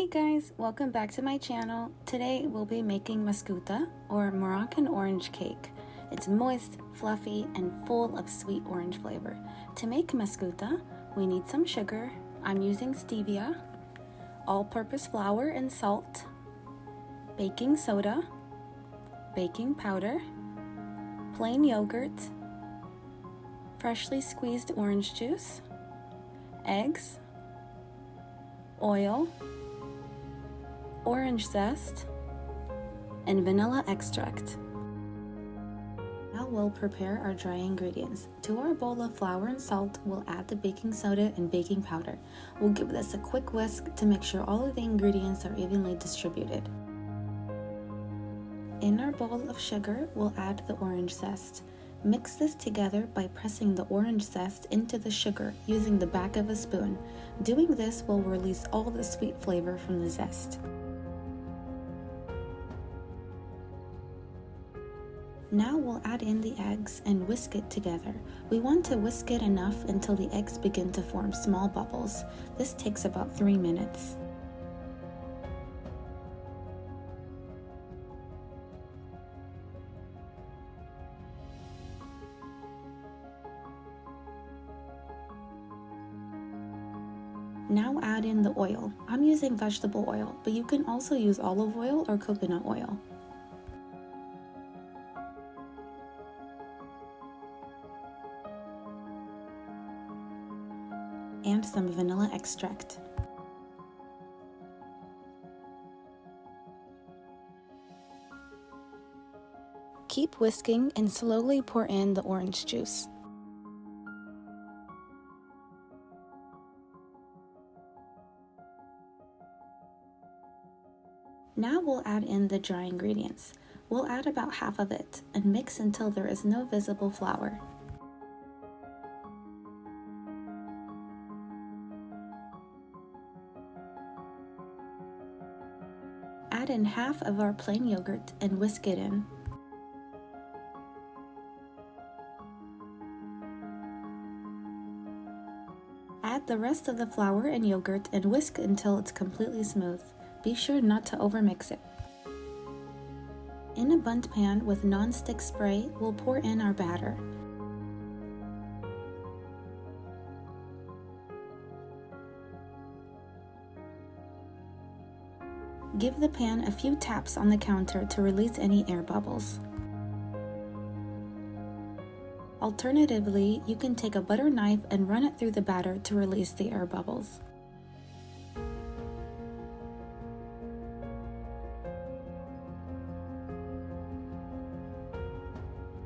Hey guys, welcome back to my channel. Today we'll be making Meskouta, or Moroccan Orange Cake. It's moist, fluffy, and full of sweet orange flavor. To make Meskouta, we need some sugar. I'm using stevia, all-purpose flour and salt, baking soda, baking powder, plain yogurt, freshly squeezed orange juice, eggs, oil, orange zest, and vanilla extract. Now we'll prepare our dry ingredients. To our bowl of flour and salt, we'll add the baking soda and baking powder. We'll give this a quick whisk to make sure all of the ingredients are evenly distributed. In our bowl of sugar, we'll add the orange zest. Mix this together by pressing the orange zest into the sugar using the back of a spoon. Doing this will release all the sweet flavor from the zest. Now we'll add in the eggs and whisk it together. We want to whisk it enough until the eggs begin to form small bubbles. This takes about 3 minutes. Now add in the oil. I'm using vegetable oil, but you can also use olive oil or coconut oil. And some vanilla extract. Keep whisking and slowly pour in the orange juice. Now we'll add in the dry ingredients. We'll add about half of it and mix until there is no visible flour. Add in half of our plain yogurt and whisk it in. Add the rest of the flour and yogurt and whisk until it's completely smooth. Be sure not to overmix it. In a bundt pan with non-stick spray, we'll pour in our batter. Give the pan a few taps on the counter to release any air bubbles. Alternatively, you can take a butter knife and run it through the batter to release the air bubbles.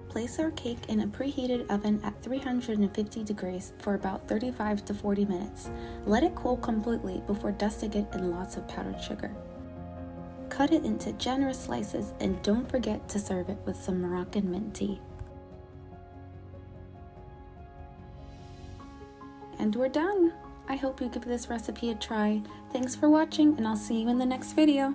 Place our cake in a preheated oven at 350 degrees for about 35 to 40 minutes. Let it cool completely before dusting it in lots of powdered sugar. Cut it into generous slices and don't forget to serve it with some Moroccan mint tea. And we're done! I hope you give this recipe a try. Thanks for watching, and I'll see you in the next video.